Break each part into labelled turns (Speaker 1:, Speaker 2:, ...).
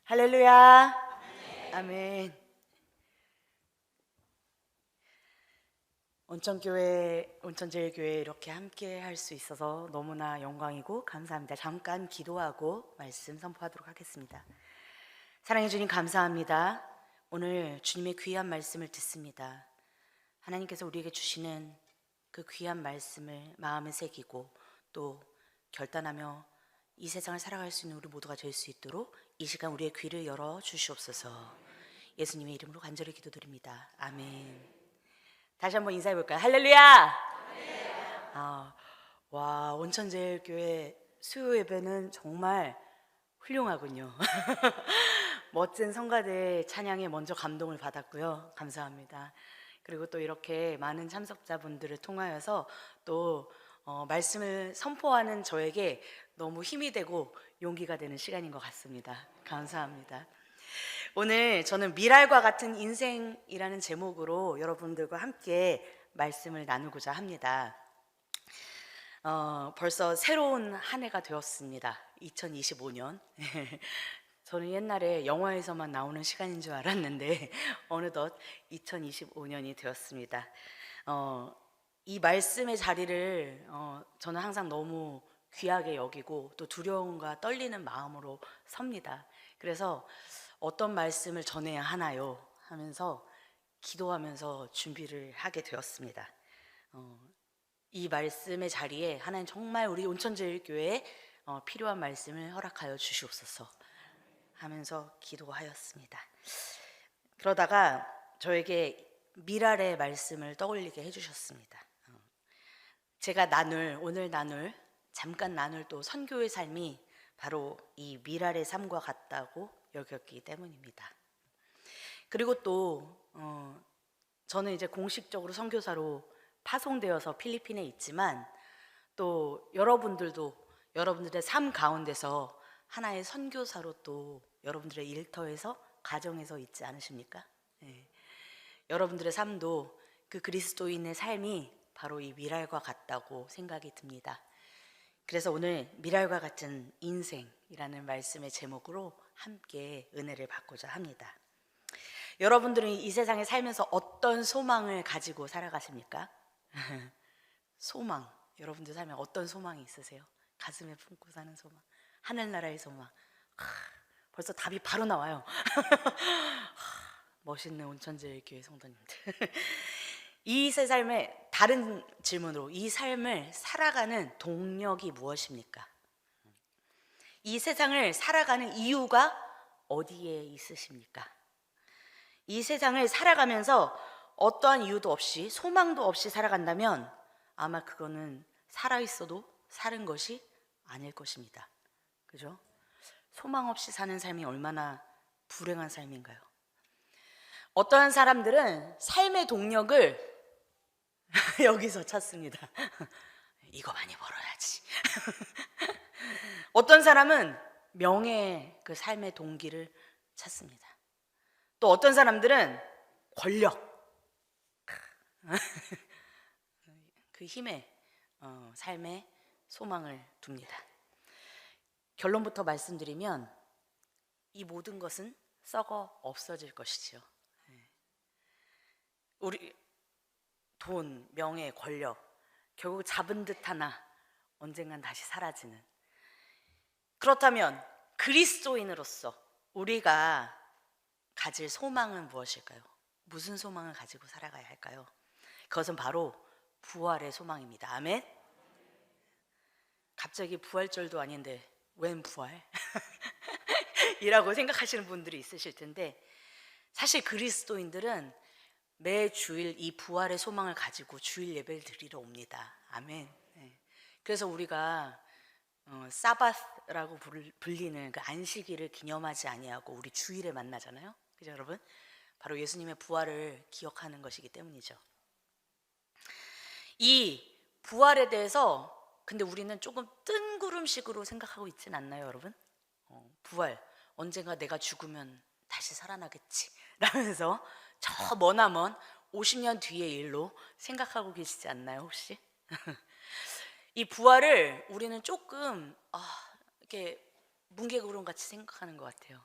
Speaker 1: 할렐루야. 아멘. 온천제일교회 이렇게 함께 할 수 있어서 너무나 영광이고 감사합니다. 잠깐 기도하고 말씀 선포하도록 하겠습니다. 사랑해 주님 감사합니다. 오늘 주님의 귀한 말씀을 듣습니다. 하나님께서 우리에게 주시는 그 귀한 말씀을 마음에 새기고 또 결단하며 이 세상을 살아갈 수 있는 우리 모두가 될 수 있도록 이 시간 우리의 귀를 열어 주시옵소서. 예수님의 이름으로 간절히 기도드립니다. 아멘. 다시 한번 인사해 볼까요? 할렐루야. 와, 온천제일교회 수요 예배는 정말 훌륭하군요. 멋진 성가대 찬양에 먼저 감동을 받았고요. 감사합니다. 그리고 또 이렇게 많은 참석자분들을 통하여서 또 말씀을 선포하는 저에게 너무 힘이 되고 용기가 되는 시간인 것 같습니다. 감사합니다. 오늘 저는 미랄과 같은 인생이라는 제목으로 여러분들과 함께 말씀을 나누고자 합니다. 벌써 새로운 한 해가 되었습니다. 2025년. 저는 옛날에 영화에서만 나오는 시간인 줄 알았는데 어느덧 2025년이 되었습니다. 이 말씀의 자리를 저는 항상 너무 귀하게 여기고 또 두려움과 떨리는 마음으로 섭니다. 그래서 어떤 말씀을 전해야 하나요? 하면서 기도하면서 준비를 하게 되었습니다. 이 말씀의 자리에 하나님 정말 우리 온천제일교회에 필요한 말씀을 허락하여 주시옵소서 하면서 기도하였습니다. 그러다가 저에게 미랄의 말씀을 떠올리게 해주셨습니다. 제가 오늘 잠깐 나눌 또 선교의 삶이 바로 이 미랄의 삶과 같다고 여겼기 때문입니다. 그리고 또 저는 이제 공식적으로 선교사로 파송되어서 필리핀에 있지만 또 여러분들의 삶 가운데서 하나의 선교사로 또 여러분들의 일터에서 가정에서 있지 않으십니까? 네. 여러분들의 삶도 그 그리스도인의 삶이 바로 이 미랄과 같다고 생각이 듭니다. 그래서 오늘 미랄과 같은 인생이라는 말씀의 제목으로 함께 은혜를 받고자 합니다. 여러분들은 이 세상에 살면서 어떤 소망을 가지고 살아가십니까? 소망, 여러분들 살면 어떤 소망이 있으세요? 가슴에 품고 사는 소망, 하늘나라의 소망. 벌써 답이 바로 나와요. 멋있는 온천제일교회 성도님들. 이 세 삶의 다른 질문으로 이 삶을 살아가는 동력이 무엇입니까? 이 세상을 살아가는 이유가 어디에 있으십니까? 이 세상을 살아가면서 어떠한 이유도 없이 소망도 없이 살아간다면 아마 그거는 살아있어도 사는 것이 아닐 것입니다. 그죠? 소망 없이 사는 삶이 얼마나 불행한 삶인가요? 어떠한 사람들은 삶의 동력을 여기서 찾습니다. 이거 많이 벌어야지. 어떤 사람은 명예의 그 삶의 동기를 찾습니다. 또 어떤 사람들은 권력, 그 힘에 삶의 소망을 둡니다. 결론부터 말씀드리면 이 모든 것은 썩어 없어질 것이죠. 우리 돈, 명예, 권력 결국 잡은 듯 하나 언젠간 다시 사라지는. 그렇다면 그리스도인으로서 우리가 가질 소망은 무엇일까요? 무슨 소망을 가지고 살아가야 할까요? 그것은 바로 부활의 소망입니다. 아멘? 갑자기 부활절도 아닌데 웬 부활? 이라고 생각하시는 분들이 있으실 텐데 사실 그리스도인들은 매 주일 이 부활의 소망을 가지고 주일 예배를 드리러 옵니다. 아멘. 네. 그래서 우리가 사바스라고 불리는 그 안식일을 기념하지 아니하고 우리 주일에 만나잖아요. 그죠, 여러분? 바로 예수님의 부활을 기억하는 것이기 때문이죠. 이 부활에 대해서 근데 우리는 조금 뜬구름식으로 생각하고 있진 않나요, 여러분? 부활, 언젠가 내가 죽으면 다시 살아나겠지 라면서 저 머나먼 50년 뒤의 일로 생각하고 계시지 않나요, 혹시? 이 부활을 우리는 조금 이렇게 뭉게구름 같이 생각하는 것 같아요.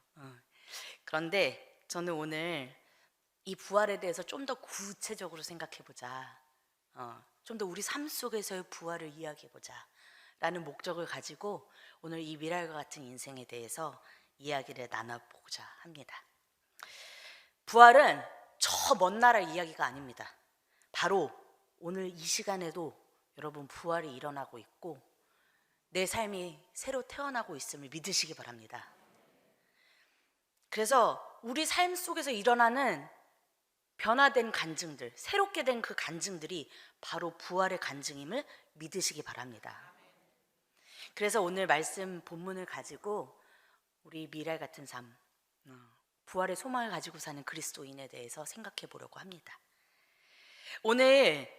Speaker 1: 그런데 저는 오늘 이 부활에 대해서 좀 더 구체적으로 생각해보자, 좀 더 우리 삶 속에서의 부활을 이야기해보자 라는 목적을 가지고 오늘 이 미랄과 같은 인생에 대해서 이야기를 나눠보고자 합니다. 부활은 저 먼 나라 이야기가 아닙니다. 바로 오늘 이 시간에도 여러분 부활이 일어나고 있고 내 삶이 새로 태어나고 있음을 믿으시기 바랍니다. 그래서 우리 삶 속에서 일어나는 변화된 간증들, 새롭게 된 그 간증들이 바로 부활의 간증임을 믿으시기 바랍니다. 그래서 오늘 말씀 본문을 가지고 우리 미랄 같은 삶, 부활의 소망을 가지고 사는 그리스도인에 대해서 생각해 보려고 합니다. 오늘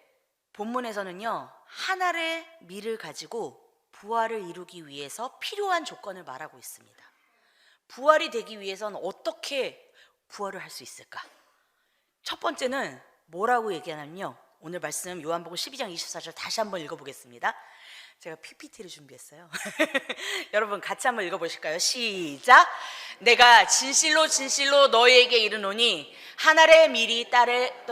Speaker 1: 본문에서는요, 하늘의 미를 가지고 부활을 이루기 위해서 필요한 조건을 말하고 있습니다. 부활이 되기 위해서는 어떻게 부활을 할 수 있을까? 첫 번째는 뭐라고 얘기하냐면요, 오늘 말씀 요한복음 12장 24절 다시 한번 읽어보겠습니다. 제가 PPT를 준비했어요. 여러분 같이 한번 읽어보실까요? 시작! 내가 진실로 진실로 너희에게 이르노니 하늘의 밀이 딸을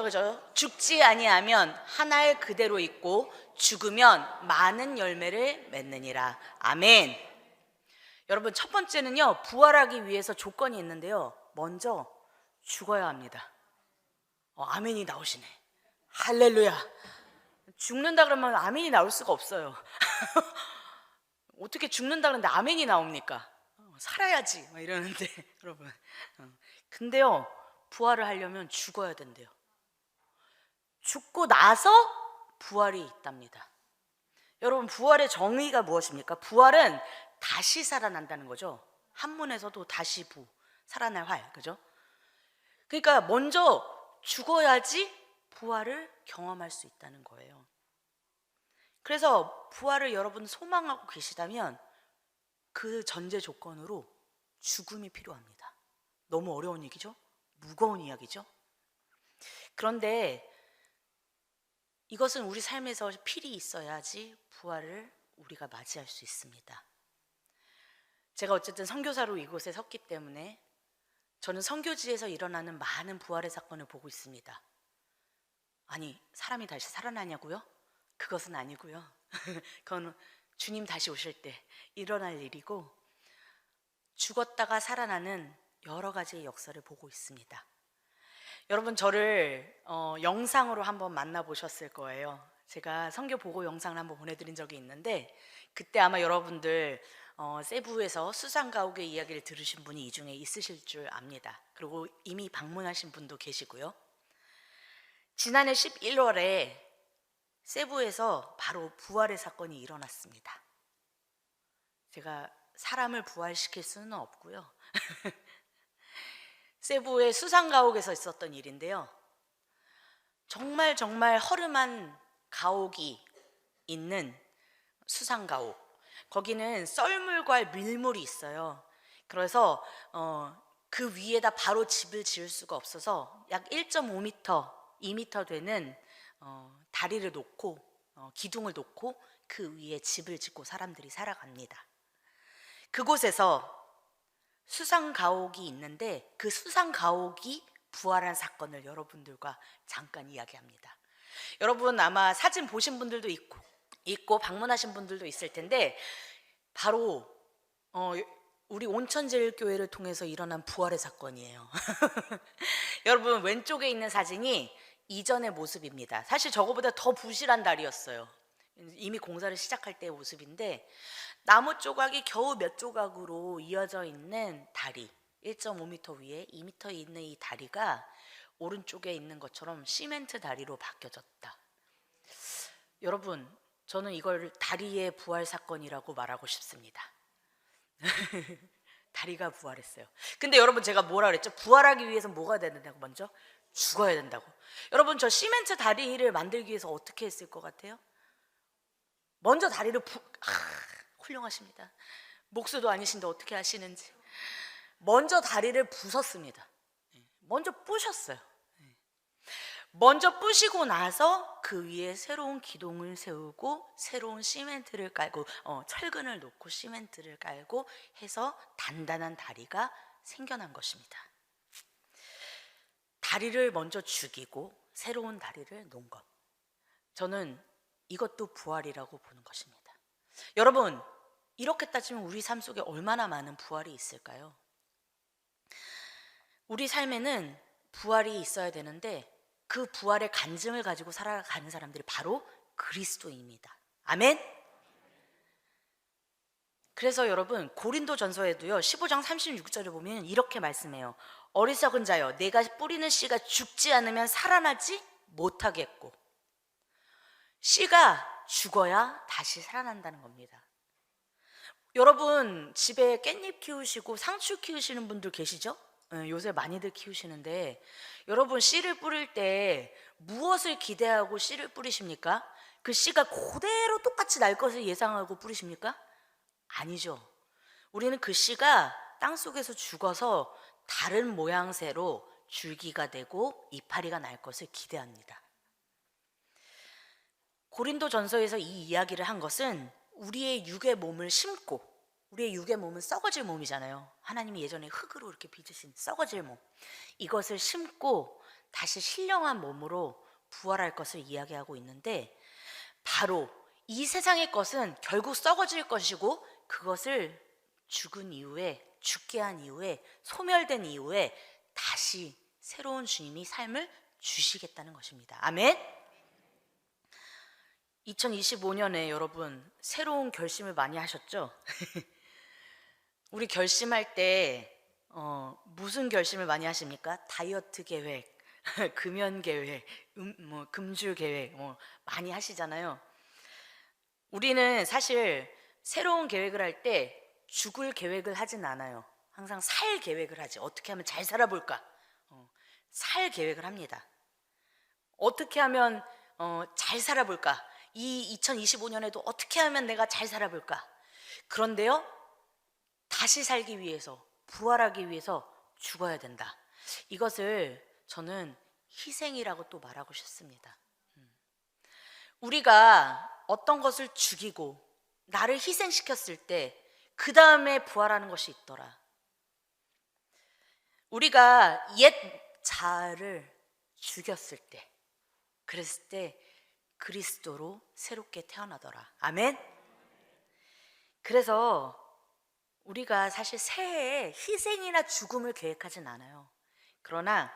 Speaker 1: 죽지 아니하면 하늘 그대로 있고 죽으면 많은 열매를 맺느니라. 아멘. 여러분 첫 번째는요, 부활하기 위해서 조건이 있는데요, 먼저 죽어야 합니다. 아멘이 나오시네. 할렐루야. 죽는다 그러면 아멘이 나올 수가 없어요. 어떻게 죽는다 그러는데 아멘이 나옵니까? 살아야지 막 이러는데 여러분, 근데요, 부활을 하려면 죽어야 된대요. 죽고 나서 부활이 있답니다. 여러분 부활의 정의가 무엇입니까? 부활은 다시 살아난다는 거죠. 한문에서도 다시 살아날 활, 그죠? 그러니까 먼저 죽어야지 부활을 경험할 수 있다는 거예요. 그래서 부활을 여러분 소망하고 계시다면 그 전제 조건으로 죽음이 필요합니다. 너무 어려운 얘기죠? 무거운 이야기죠? 그런데 이것은 우리 삶에서 필히 있어야지 부활을 우리가 맞이할 수 있습니다. 제가 어쨌든 선교사로 이곳에 섰기 때문에 저는 선교지에서 일어나는 많은 부활의 사건을 보고 있습니다. 아니, 사람이 다시 살아나냐고요? 그것은 아니고요. 그건 주님 다시 오실 때 일어날 일이고, 죽었다가 살아나는 여러 가지의 역사를 보고 있습니다. 여러분 저를 영상으로 한번 만나보셨을 거예요. 제가 선교 보고 영상을 한번 보내드린 적이 있는데, 그때 아마 여러분들 세부에서 수상가옥의 이야기를 들으신 분이 이 중에 있으실 줄 압니다. 그리고 이미 방문하신 분도 계시고요. 지난해 11월에 세부에서 바로 부활의 사건이 일어났습니다. 제가 사람을 부활시킬 수는 없고요. 세부의 수상가옥에서 있었던 일인데요, 정말 허름한 가옥이 있는 수상가옥, 거기는 썰물과 밀물이 있어요. 그래서 그 위에다 바로 집을 지을 수가 없어서 약 1.5m, 2m 되는 다리를 놓고 기둥을 놓고 그 위에 집을 짓고 사람들이 살아갑니다. 그곳에서 수상가옥이 있는데 그 수상가옥이 부활한 사건을 여러분들과 잠깐 이야기합니다. 여러분 아마 사진 보신 분들도 있고 방문하신 분들도 있을 텐데, 바로 우리 온천제일교회를 통해서 일어난 부활의 사건이에요. 여러분 왼쪽에 있는 사진이 이전의 모습입니다. 사실 저거보다 더 부실한 다리였어요. 이미 공사를 시작할 때의 모습인데, 나무 조각이 겨우 몇 조각으로 이어져 있는 다리, 1.5m 위에 2m 있는 이 다리가 오른쪽에 있는 것처럼 시멘트 다리로 바뀌어졌다. 여러분 저는 이걸 다리의 부활 사건이라고 말하고 싶습니다. 다리가 부활했어요. 근데 여러분 제가 뭐라 그랬죠? 부활하기 위해서 뭐가 된다고? 먼저 죽어야 된다고. 여러분 저 시멘트 다리를 만들기 위해서 어떻게 했을 것 같아요? 먼저 다리를 훌륭하십니다. 목수도 아니신데 어떻게 하시는지. 먼저 다리를 부쉈습니다. 먼저 부셨어요. 먼저 부시고 나서 그 위에 새로운 기둥을 세우고 새로운 시멘트를 깔고 철근을 놓고 시멘트를 깔고 해서 단단한 다리가 생겨난 것입니다. 다리를 먼저 죽이고 새로운 다리를 놓은 것, 저는 이것도 부활이라고 보는 것입니다. 여러분, 이렇게 따지면 우리 삶 속에 얼마나 많은 부활이 있을까요? 우리 삶에는 부활이 있어야 되는데 그 부활의 간증을 가지고 살아가는 사람들이 바로 그리스도인입니다. 아멘? 그래서 여러분, 고린도전서에도요 15장 36절에 보면 이렇게 말씀해요. 어리석은 자여, 내가 뿌리는 씨가 죽지 않으면 살아나지 못하겠고, 씨가 죽어야 다시 살아난다는 겁니다. 여러분, 집에 깻잎 키우시고 상추 키우시는 분들 계시죠? 요새 많이들 키우시는데, 여러분, 씨를 뿌릴 때 무엇을 기대하고 씨를 뿌리십니까? 그 씨가 그대로 똑같이 날 것을 예상하고 뿌리십니까? 아니죠. 우리는 그 씨가 땅속에서 죽어서 다른 모양새로 줄기가 되고 이파리가 날 것을 기대합니다. 고린도전서에서 이 이야기를 한 것은 우리의 육의 몸을 심고, 우리의 육의 몸은 썩어질 몸이잖아요. 하나님이 예전에 흙으로 이렇게 빚으신 썩어질 몸, 이것을 심고 다시 신령한 몸으로 부활할 것을 이야기하고 있는데, 바로 이 세상의 것은 결국 썩어질 것이고, 그것을 죽은 이후에, 죽게 한 이후에, 소멸된 이후에 다시 새로운 주님이 삶을 주시겠다는 것입니다. 아멘. 2025년에 여러분 새로운 결심을 많이 하셨죠? 우리 결심할 때 무슨 결심을 많이 하십니까? 다이어트 계획, 금연 계획, 금주 계획 많이 하시잖아요. 우리는 사실 새로운 계획을 할 때 죽을 계획을 하진 않아요. 항상 살 계획을 하지. 어떻게 하면 잘 살아볼까? 살 계획을 합니다. 어떻게 하면 잘 살아볼까? 이 2025년에도 어떻게 하면 내가 잘 살아볼까? 그런데요, 다시 살기 위해서, 부활하기 위해서 죽어야 된다. 이것을 저는 희생이라고 또 말하고 싶습니다. 우리가 어떤 것을 죽이고 나를 희생시켰을 때 그 다음에 부활하는 것이 있더라. 우리가 옛 자아를 죽였을 때, 그랬을 때 그리스도로 새롭게 태어나더라. 아멘? 그래서 우리가 사실 새해에 희생이나 죽음을 계획하진 않아요. 그러나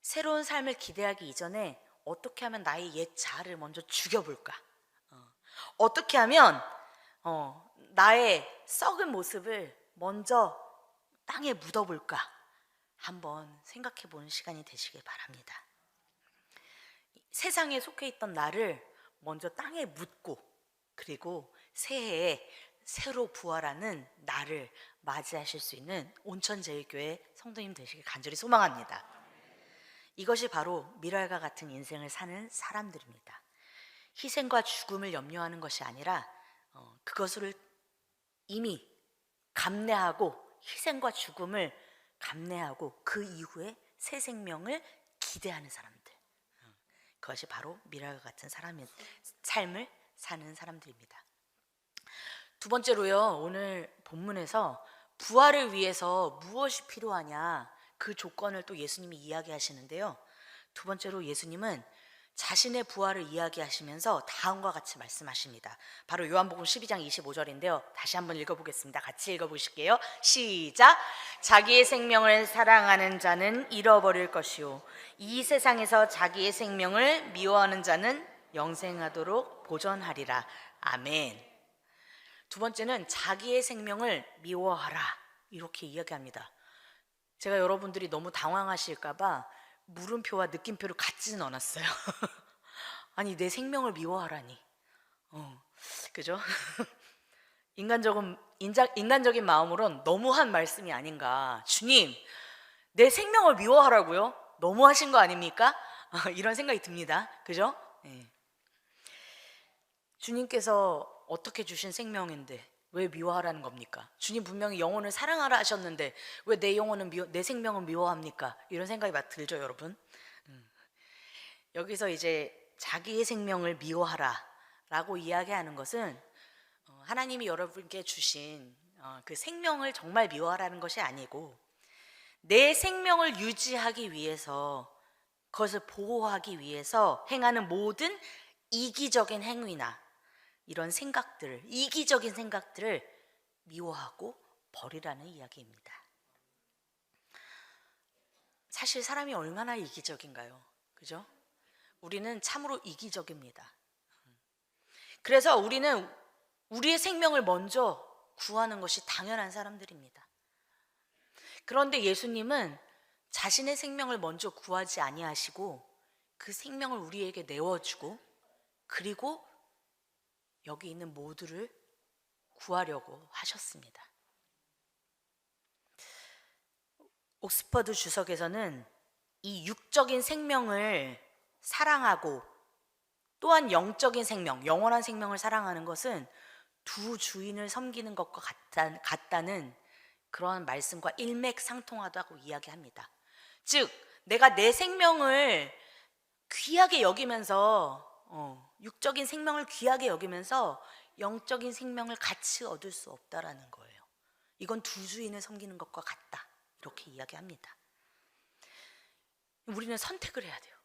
Speaker 1: 새로운 삶을 기대하기 이전에 어떻게 하면 나의 옛 자아를 먼저 죽여볼까? 어떻게 하면 나의 썩은 모습을 먼저 땅에 묻어볼까? 한번 생각해 보는 시간이 되시길 바랍니다. 세상에 속해 있던 나를 먼저 땅에 묻고, 그리고 새해에 새로 부활하는 나를 맞이하실 수 있는 온천제일교회 성도님 되시길 간절히 소망합니다. 이것이 바로 미랄과 같은 인생을 사는 사람들입니다. 희생과 죽음을 염려하는 것이 아니라 그것을 이미 감내하고, 희생과 죽음을 감내하고 그 이후에 새 생명을 기대하는 사람들, 그것이 바로 미랄과 같은 삶을 사는 사람들입니다. 두 번째로요, 오늘 본문에서 부활을 위해서 무엇이 필요하냐, 그 조건을 또 예수님이 이야기하시는데요. 두 번째로 예수님은 자신의 부활을 이야기하시면서 다음과 같이 말씀하십니다. 바로 요한복음 12장 25절인데요. 다시 한번 읽어보겠습니다. 같이 읽어보실게요. 시작! 자기의 생명을 사랑하는 자는 잃어버릴 것이요, 이 세상에서 자기의 생명을 미워하는 자는 영생하도록 보존하리라. 아멘. 두 번째는 자기의 생명을 미워하라, 이렇게 이야기합니다. 제가 여러분들이 너무 당황하실까봐 물음표와 느낌표를 같이 넣어놨어요. 아니, 내 생명을 미워하라니. 그죠? 인간적인 마음으로는 너무한 말씀이 아닌가. 주님, 내 생명을 미워하라고요? 너무하신 거 아닙니까? 이런 생각이 듭니다. 그죠? 네. 주님께서 어떻게 주신 생명인데 왜 미워하라는 겁니까? 주님 분명히 영혼을 사랑하라 하셨는데 왜 내 생명은 미워합니까? 이런 생각이 막 들죠, 여러분. 여기서 이제 자기의 생명을 미워하라라고 이야기하는 것은 하나님이 여러분께 주신 그 생명을 정말 미워하라는 것이 아니고, 내 생명을 유지하기 위해서, 그것을 보호하기 위해서 행하는 모든 이기적인 행위나 이런 생각들을, 이기적인 생각들을 미워하고 버리라는 이야기입니다. 사실 사람이 얼마나 이기적인가요? 그죠? 우리는 참으로 이기적입니다. 그래서 우리는 우리의 생명을 먼저 구하는 것이 당연한 사람들입니다. 그런데 예수님은 자신의 생명을 먼저 구하지 아니하시고 그 생명을 우리에게 내어주고, 그리고 여기 있는 모두를 구하려고 하셨습니다. 옥스퍼드 주석에서는 이 육적인 생명을 사랑하고 또한 영적인 생명, 영원한 생명을 사랑하는 것은 두 주인을 섬기는 것과 같다는 그런 말씀과 일맥상통하다고 이야기합니다. 즉, 내가 내 생명을 귀하게 여기면서, 육적인 생명을 귀하게 여기면서 영적인 생명을 같이 얻을 수 없다라는 거예요. 이건 두 주인을 섬기는 것과 같다, 이렇게 이야기합니다. 우리는 선택을 해야 돼요.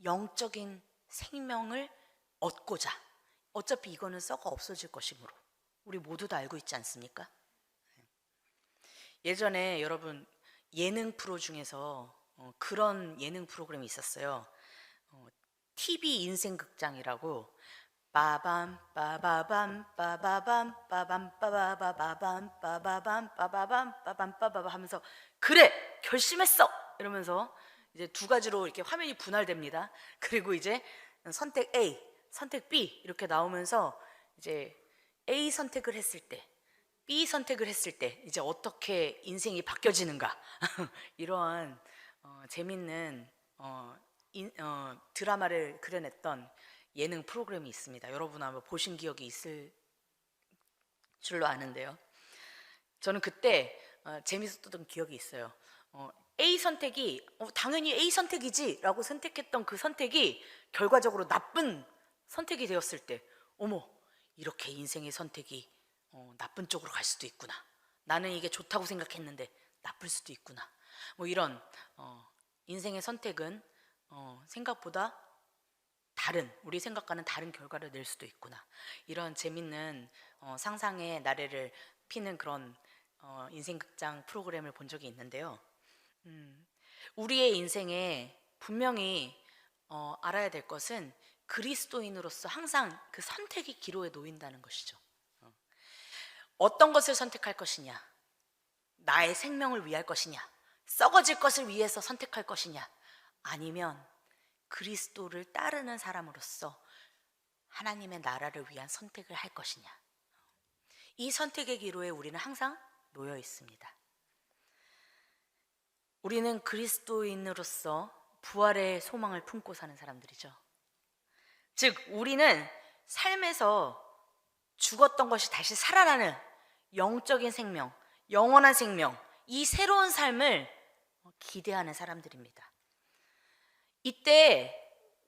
Speaker 1: 영적인 생명을 얻고자. 어차피 이거는 썩어 없어질 것이므로 우리 모두 다 알고 있지 않습니까? 예전에 여러분 예능 프로 중에서 그런 예능 프로그램이 있었어요. TV 인생극장이라고, 빠밤 빠바밤 빠바밤 빠밤 빠바바밤 빠바밤 빠바밤 빠밤 빠바밤 하면서, 그래 결심했어 이러면서 이제 두 가지로 이렇게 화면이 분할됩니다. 그리고 이제 선택 A, 선택 B 이렇게 나오면서 이제 A 선택을 했을 때, B 선택을 했을 때 이제 어떻게 인생이 바뀌어지는가 이러한 재밌는 드라마를 그려냈던 예능 프로그램이 있습니다. 여러분 아마 보신 기억이 있을 줄로 아는데요. 저는 그때 재밌었던 기억이 있어요. A 선택이 당연히 A 선택이지 라고 선택했던 그 선택이 결과적으로 나쁜 선택이 되었을 때, 어머, 이렇게 인생의 선택이 나쁜 쪽으로 갈 수도 있구나, 나는 이게 좋다고 생각했는데 나쁠 수도 있구나, 뭐 이런 인생의 선택은 생각보다 다른, 우리 생각과는 다른 결과를 낼 수도 있구나, 이런 재밌는 상상의 나래를 피는 그런 인생극장 프로그램을 본 적이 있는데요. 우리의 인생에 분명히 알아야 될 것은 그리스도인으로서 항상 그 선택의 기로에 놓인다는 것이죠. 어떤 것을 선택할 것이냐, 나의 생명을 위할 것이냐, 썩어질 것을 위해서 선택할 것이냐, 아니면 그리스도를 따르는 사람으로서 하나님의 나라를 위한 선택을 할 것이냐, 이 선택의 기로에 우리는 항상 놓여 있습니다. 우리는 그리스도인으로서 부활의 소망을 품고 사는 사람들이죠. 즉, 우리는 삶에서 죽었던 것이 다시 살아나는 영적인 생명, 영원한 생명, 이 새로운 삶을 기대하는 사람들입니다. 이때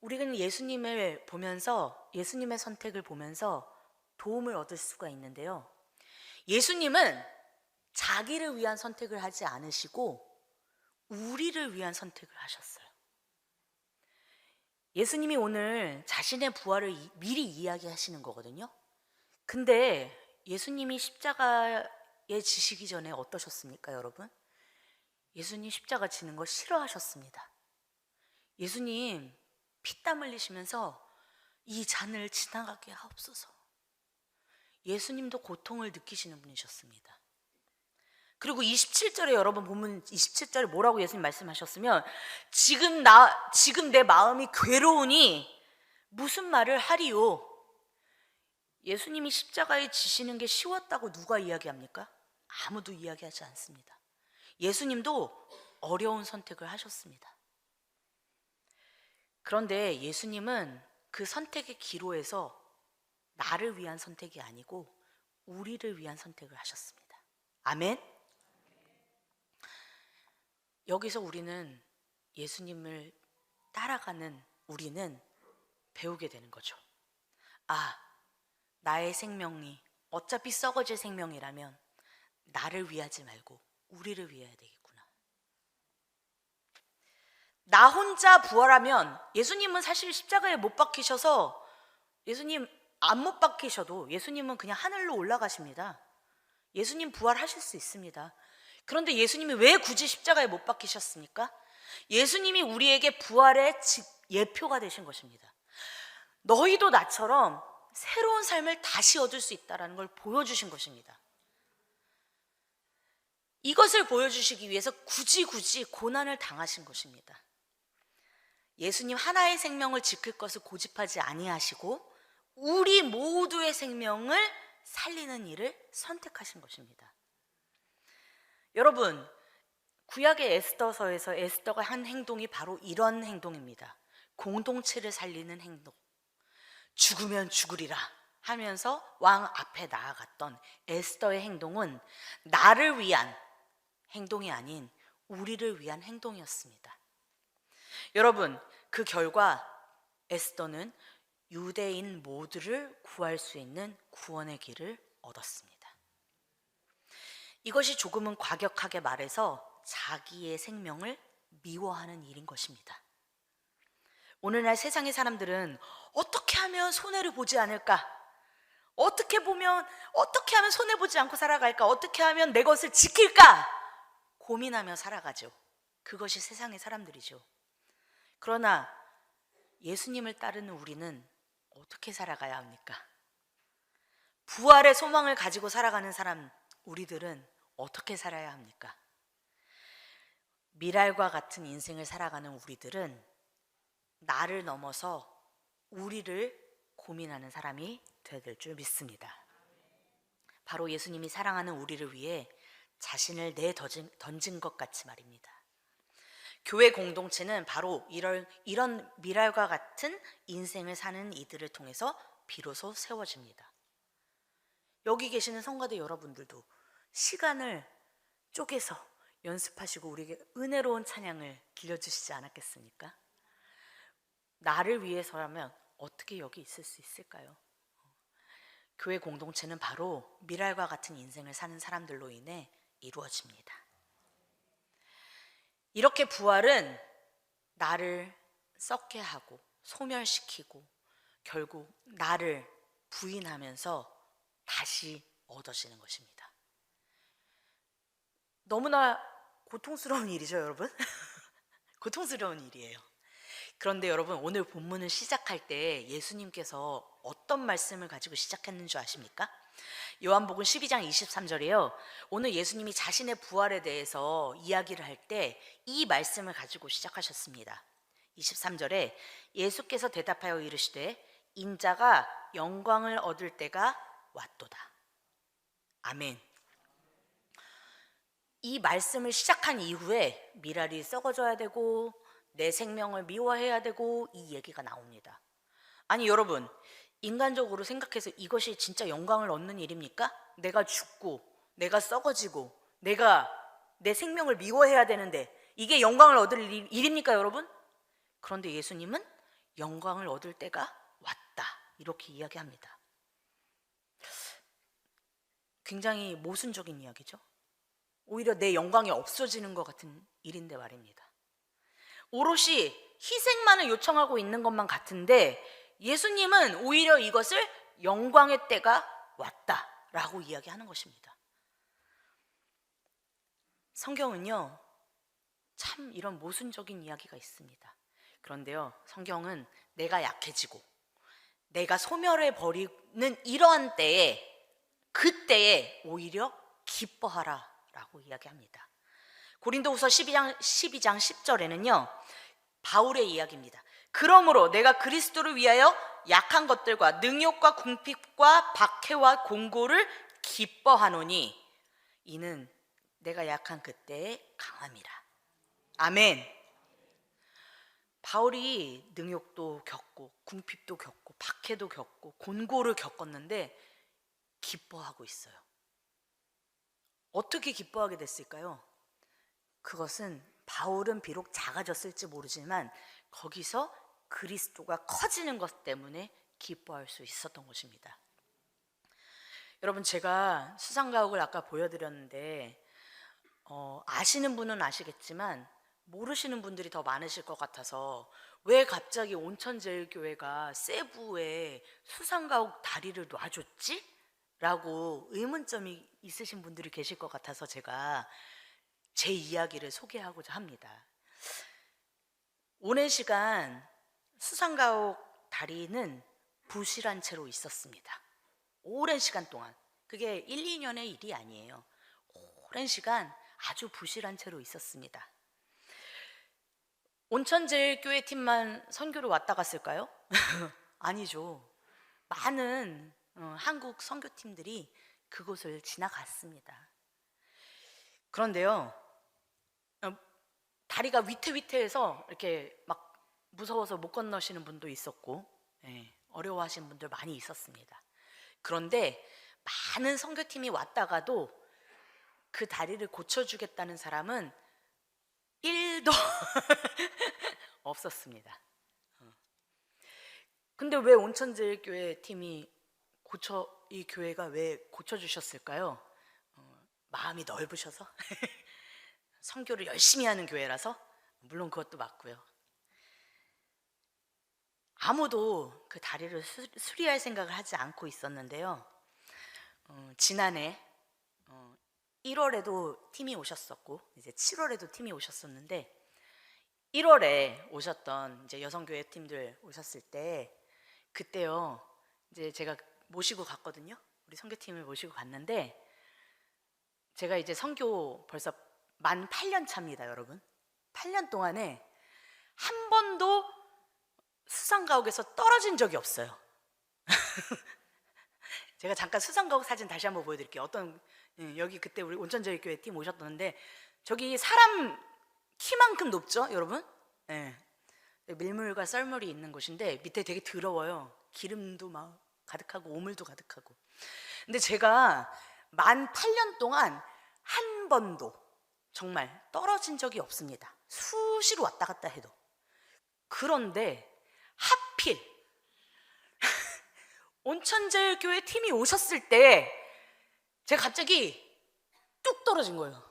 Speaker 1: 우리는 예수님을 보면서, 예수님의 선택을 보면서 도움을 얻을 수가 있는데요. 예수님은 자기를 위한 선택을 하지 않으시고 우리를 위한 선택을 하셨어요. 예수님이 오늘 자신의 부활을 미리 이야기하시는 거거든요. 근데 예수님이 십자가에 지시기 전에 어떠셨습니까, 여러분? 예수님 십자가 지는 거 싫어하셨습니다. 예수님 피땀 흘리시면서 이 잔을 지나가게 하옵소서. 예수님도 고통을 느끼시는 분이셨습니다. 그리고 27절에 여러분 보면 27절에 뭐라고 예수님 말씀하셨으면, 지금 내 마음이 괴로우니 무슨 말을 하리요. 예수님이 십자가에 지시는 게 쉬웠다고 누가 이야기합니까? 아무도 이야기하지 않습니다. 예수님도 어려운 선택을 하셨습니다. 그런데 예수님은 그 선택의 기로에서 나를 위한 선택이 아니고 우리를 위한 선택을 하셨습니다. 아멘. 여기서 우리는 예수님을 따라가는 우리는 배우게 되는 거죠. 아, 나의 생명이 어차피 썩어질 생명이라면 나를 위하지 말고 우리를 위해야 되겠구나. 나 혼자 부활하면, 예수님은 사실 십자가에 못 박히셔서, 예수님 안 못 박히셔도 예수님은 그냥 하늘로 올라가십니다. 예수님 부활하실 수 있습니다. 그런데 예수님이 왜 굳이 십자가에 못 박히셨습니까? 예수님이 우리에게 부활의 예표가 되신 것입니다. 너희도 나처럼 새로운 삶을 다시 얻을 수 있다는 걸 보여주신 것입니다. 이것을 보여주시기 위해서 굳이 고난을 당하신 것입니다. 예수님 하나의 생명을 지킬 것을 고집하지 아니하시고 우리 모두의 생명을 살리는 일을 선택하신 것입니다. 여러분, 구약의 에스더서에서 에스더가 한 행동이 바로 이런 행동입니다. 공동체를 살리는 행동. 죽으면 죽으리라 하면서 왕 앞에 나아갔던 에스더의 행동은 나를 위한 행동이 아닌 우리를 위한 행동이었습니다. 여러분, 그 결과 에스더는 유대인 모두를 구할 수 있는 구원의 길을 얻었습니다. 이것이 조금은 과격하게 말해서 자기의 생명을 미워하는 일인 것입니다. 오늘날 세상의 사람들은 어떻게 하면 손해를 보지 않을까? 어떻게 하면 손해보지 않고 살아갈까? 어떻게 하면 내 것을 지킬까? 고민하며 살아가죠. 그것이 세상의 사람들이죠. 그러나 예수님을 따르는 우리는 어떻게 살아가야 합니까? 부활의 소망을 가지고 살아가는 사람, 우리들은 어떻게 살아야 합니까? 미랄과 같은 인생을 살아가는 우리들은 나를 넘어서 우리를 고민하는 사람이 되어야 될 줄 믿습니다. 바로 예수님이 사랑하는 우리를 위해 자신을 던진 것 같이 말입니다. 교회 공동체는 바로 이런 미랄과 같은 인생을 사는 이들을 통해서 비로소 세워집니다. 여기 계시는 성가대 여러분들도 시간을 쪼개서 연습하시고 우리에게 은혜로운 찬양을 들려주시지 않았겠습니까? 나를 위해서라면 어떻게 여기 있을 수 있을까요? 교회 공동체는 바로 미랄과 같은 인생을 사는 사람들로 인해 이루어집니다. 이렇게 부활은 나를 썩게 하고 소멸시키고 결국 나를 부인하면서 다시 얻어지는 것입니다. 너무나 고통스러운 일이죠, 여러분? 고통스러운 일이에요. 그런데 여러분, 오늘 본문을 시작할 때 예수님께서 어떤 말씀을 가지고 시작했는 줄 아십니까? 요한복음 12장 23절이에요. 오늘 예수님이 자신의 부활에 대해서 이야기를 할 때 이 말씀을 가지고 시작하셨습니다. 23절에 예수께서 대답하여 이르시되 인자가 영광을 얻을 때가 왔도다. 아멘. 이 말씀을 시작한 이후에 미랄이 썩어져야 되고 내 생명을 미워해야 되고 이 얘기가 나옵니다. 아니 여러분, 인간적으로 생각해서 이것이 진짜 영광을 얻는 일입니까? 내가 죽고 내가 썩어지고 내가 내 생명을 미워해야 되는데 이게 영광을 얻을 일입니까 여러분? 그런데 예수님은 영광을 얻을 때가 왔다 이렇게 이야기합니다. 굉장히 모순적인 이야기죠. 오히려 내 영광이 없어지는 것 같은 일인데 말입니다. 오롯이 희생만을 요청하고 있는 것만 같은데 예수님은 오히려 이것을 영광의 때가 왔다라고 이야기하는 것입니다. 성경은요, 참 이런 모순적인 이야기가 있습니다. 그런데요, 성경은 내가 약해지고 내가 소멸해 버리는 이러한 때에 그때에 오히려 기뻐하라 라고 이야기합니다. 고린도후서 12장 10절에는요 바울의 이야기입니다. 그러므로 내가 그리스도를 위하여 약한 것들과 능욕과 궁핍과 박해와 공고를 기뻐하노니 이는 내가 약한 그때의 강함이라. 아멘. 바울이 능욕도 겪고 궁핍도 겪고 박해도 겪고 곤고를 겪었는데 기뻐하고 있어요. 어떻게 기뻐하게 됐을까요? 그것은 바울은 비록 작아졌을지 모르지만 거기서 그리스도가 커지는 것 때문에 기뻐할 수 있었던 것입니다. 여러분, 제가 수상가옥을 아까 보여드렸는데 아시는 분은 아시겠지만 모르시는 분들이 더 많으실 것 같아서 왜 갑자기 온천제일교회가 세부에 수상가옥 다리를 놔줬지? 라고 의문점이 있으신 분들이 계실 것 같아서 제가 제 이야기를 소개하고자 합니다. 오랜 시간 수상가옥 다리는 부실한 채로 있었습니다. 오랜 시간 동안. 그게 1, 2년의 일이 아니에요. 오랜 시간 아주 부실한 채로 있었습니다. 온천제일교회 팀만 선교를 왔다 갔을까요? 아니죠. 많은 한국 선교팀들이 그곳을 지나갔습니다. 그런데요, 다리가 위태위태해서 이렇게 막 무서워서 못 건너시는 분도 있었고, 어려워하시는 분들 많이 있었습니다. 그런데 많은 선교팀이 왔다가도 그 다리를 고쳐주겠다는 사람은 1도 없었습니다. 근데 왜 온천제일교회 팀이 이 교회가 왜 고쳐주셨을까요? 마음이 넓으셔서? 선교를 열심히 하는 교회라서? 물론 그것도 맞고요. 아무도 그 다리를 수리할 생각을 하지 않고 있었는데요. 지난해 1월에도 팀이 오셨었고 이제 7월에도 팀이 오셨었는데 1월에 오셨던 이제 여성교회 팀들 오셨을 때 그때요 이제 제가 모시고 갔거든요. 우리 선교팀을 모시고 갔는데 제가 이제 선교 벌써 만 8년 차입니다, 여러분. 8년 동안에 한 번도 수상가옥에서 떨어진 적이 없어요. 제가 잠깐 수상가옥 사진 다시 한번 보여드릴게요. 여기 그때 우리 온천제일교회 팀 오셨던데 저기 사람 키만큼 높죠, 여러분? 네. 밀물과 썰물이 있는 곳인데 밑에 되게 더러워요. 기름도 막 가득하고 오물도 가득하고. 근데 제가 만 8년 동안 한 번도 정말 떨어진 적이 없습니다. 수시로 왔다 갔다 해도. 그런데 하필 온천제일교회 팀이 오셨을 때 제가 갑자기 뚝 떨어진 거예요.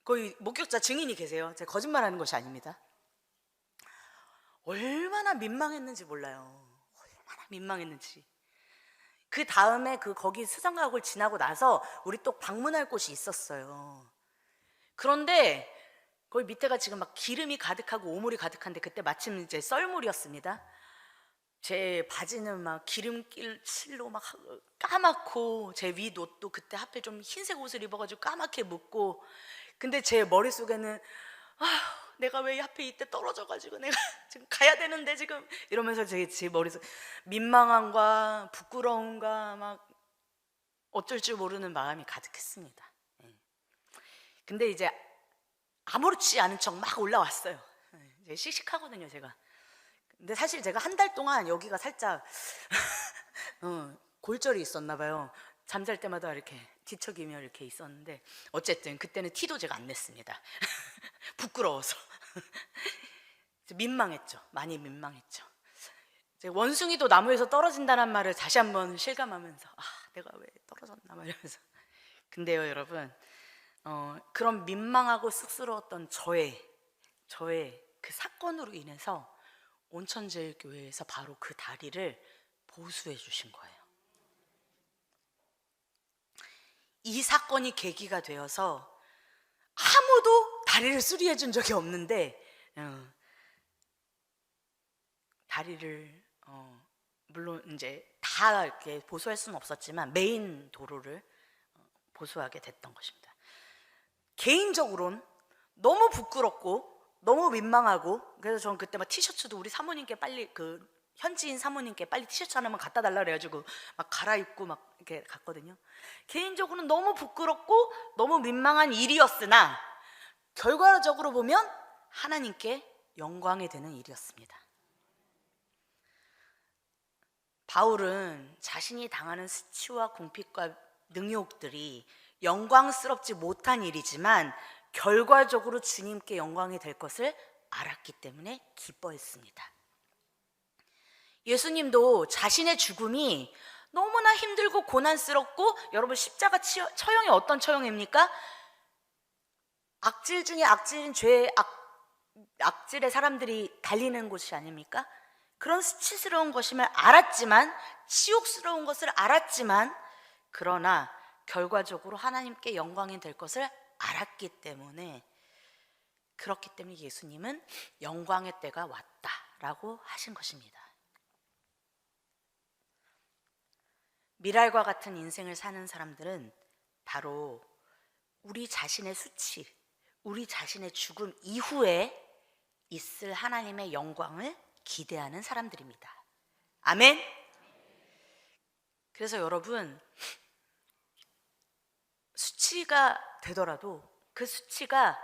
Speaker 1: 거의 목격자 증인이 계세요. 제가 거짓말하는 것이 아닙니다. 얼마나 민망했는지 몰라요. 얼마나 민망했는지. 그 다음에 거기 수상가옥을 지나고 나서 우리 또 방문할 곳이 있었어요. 그런데 거기 밑에가 지금 막 기름이 가득하고 오물이 가득한데 그때 마침 이제 썰물이었습니다. 제 바지는 막 기름칠로 막 까맣고 제 윗 옷도 그때 하필 좀 흰색 옷을 입어가지고 까맣게 묻고 근데 제 머릿속에는 내가 왜 하필 이때 떨어져가지고 내가 지금 가야 되는데 지금 이러면서 제 머릿속 민망함과 부끄러움과 막 어쩔 줄 모르는 마음이 가득했습니다. 근데 이제 아무렇지 않은 척 막 올라왔어요. 이제 씩씩하거든요, 제가. 근데 사실 제가 한 달 동안 여기가 살짝 골절이 있었나 봐요. 잠잘 때마다 이렇게 뒤척이며 이렇게 있었는데 어쨌든 그때는 티도 제가 안 냈습니다. 부끄러워서. 민망했죠. 많이 민망했죠. 원숭이도 나무에서 떨어진다는 말을 다시 한번 실감하면서 내가 왜 떨어졌나 막 이러면서. 근데요, 여러분, 그런 민망하고 쑥스러웠던 저의 그 사건으로 인해서 온천제일교회에서 바로 그 다리를 보수해 주신 거예요. 이 사건이 계기가 되어서 아무도 다리를 수리해 준 적이 없는데 다리를 물론 이제 다 이렇게 보수할 수는 없었지만 메인 도로를 보수하게 됐던 것입니다. 개인적으로는 너무 부끄럽고 너무 민망하고 그래서 저는 그때 막 티셔츠도 우리 사모님께 빨리 현지인 사모님께 빨리 티셔츠 하나만 갖다 달라 그래가지고 막 갈아입고 막 이렇게 갔거든요. 개인적으로는 너무 부끄럽고 너무 민망한 일이었으나 결과적으로 보면 하나님께 영광이 되는 일이었습니다. 바울은 자신이 당하는 수치와 궁핍과 능욕들이 영광스럽지 못한 일이지만 결과적으로 주님께 영광이 될 것을 알았기 때문에 기뻐했습니다. 예수님도 자신의 죽음이 너무나 힘들고 고난스럽고, 여러분 십자가 처형이 어떤 처형입니까? 악질 중에 악질인 악질의 사람들이 달리는 곳이 아닙니까? 그런 수치스러운 것임을 알았지만, 치욕스러운 것을 알았지만, 그러나 결과적으로 하나님께 영광이 될 것을 알았기 때문에, 그렇기 때문에 예수님은 영광의 때가 왔다라고 하신 것입니다. 미랄과 같은 인생을 사는 사람들은 바로 우리 자신의 수치, 우리 자신의 죽음 이후에 있을 하나님의 영광을 기대하는 사람들입니다. 아멘. 그래서 여러분, 수치가 되더라도 그 수치가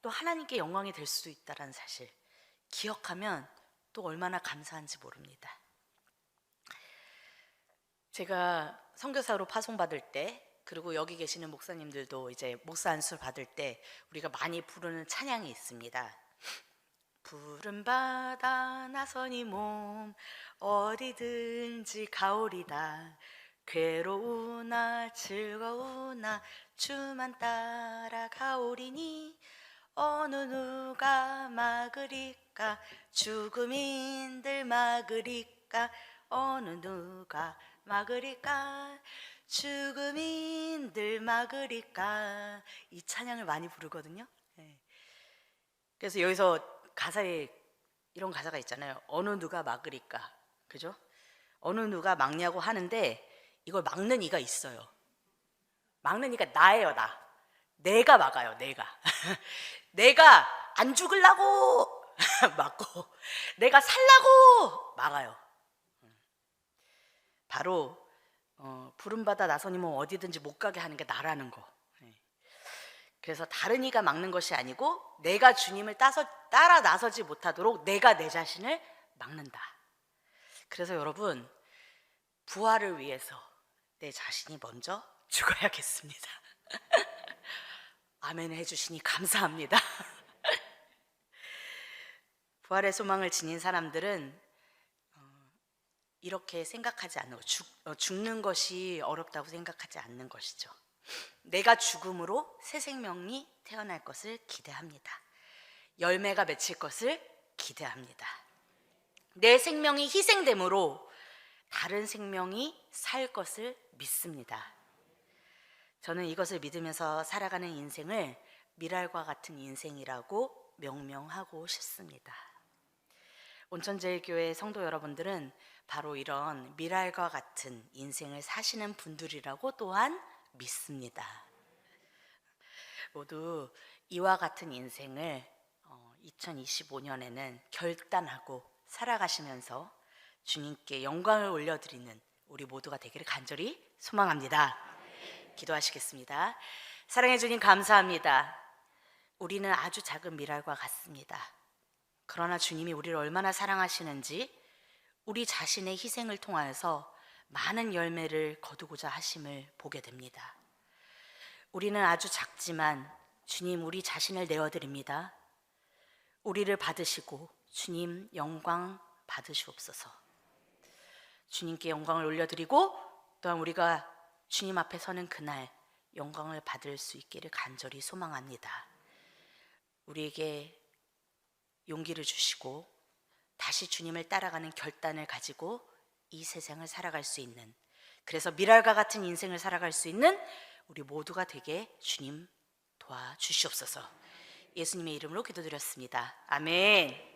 Speaker 1: 또 하나님께 영광이 될 수도 있다는 사실 기억하면 또 얼마나 감사한지 모릅니다. 제가 선교사로 파송받을 때, 그리고 여기 계시는 목사님들도 이제 목사 안수 받을 때 우리가 많이 부르는 찬양이 있습니다. 푸른 바다 나서니 몸 어디든지 가오리다. 괴로우나 즐거우나 주만 따라가오리니 어느 누가 막으리까. 죽음인들 막으리까. 어느 누가 막으리까. 죽음인들 막으리까. 이 찬양을 많이 부르거든요. 네. 그래서 여기서 가사에 이런 가사가 있잖아요. 어느 누가 막으리까. 그죠? 어느 누가 막냐고 하는데, 이걸 막는 이가 있어요. 막는 이가 나예요. 내가 막아요. 내가 안 죽으려고 막고, 내가 살라고 막아요. 바로 푸른 바다 나서니 뭐 어디든지 못 가게 하는 게 나라는 거. 그래서 다른 이가 막는 것이 아니고, 내가 주님을 따라 나서지 못하도록 내가 내 자신을 막는다. 그래서 여러분, 부활을 위해서 내 자신이 먼저 죽어야겠습니다. 아멘 해주시니 감사합니다. 부활의 소망을 지닌 사람들은 이렇게 생각하지 않는 거, 죽는 것이 어렵다고 생각하지 않는 것이죠. 내가 죽음으로 새 생명이 태어날 것을 기대합니다. 열매가 맺힐 것을 기대합니다. 내 생명이 희생됨으로 다른 생명이 살 것을 믿습니다. 저는 이것을 믿으면서 살아가는 인생을 미랄과 같은 인생이라고 명명하고 싶습니다. 온천제일교회 성도 여러분들은 바로 이런 미랄과 같은 인생을 사시는 분들이라고 또한 믿습니다. 모두 이와 같은 인생을 2025년에는 결단하고 살아가시면서 주님께 영광을 올려드리는 우리 모두가 되기를 간절히 소망합니다. 기도하시겠습니다. 사랑해 주님 감사합니다. 우리는 아주 작은 미랄과 같습니다. 그러나 주님이 우리를 얼마나 사랑하시는지, 우리 자신의 희생을 통하여서 많은 열매를 거두고자 하심을 보게 됩니다. 우리는 아주 작지만 주님, 우리 자신을 내어드립니다. 우리를 받으시고 주님 영광 받으시옵소서. 주님께 영광을 올려드리고, 또한 우리가 주님 앞에 서는 그날 영광을 받을 수 있기를 간절히 소망합니다. 우리에게 용기를 주시고 다시 주님을 따라가는 결단을 가지고 이 세상을 살아갈 수 있는, 그래서 미랄과 같은 인생을 살아갈 수 있는 우리 모두가 되게 주님 도와주시옵소서. 예수님의 이름으로 기도드렸습니다. 아멘.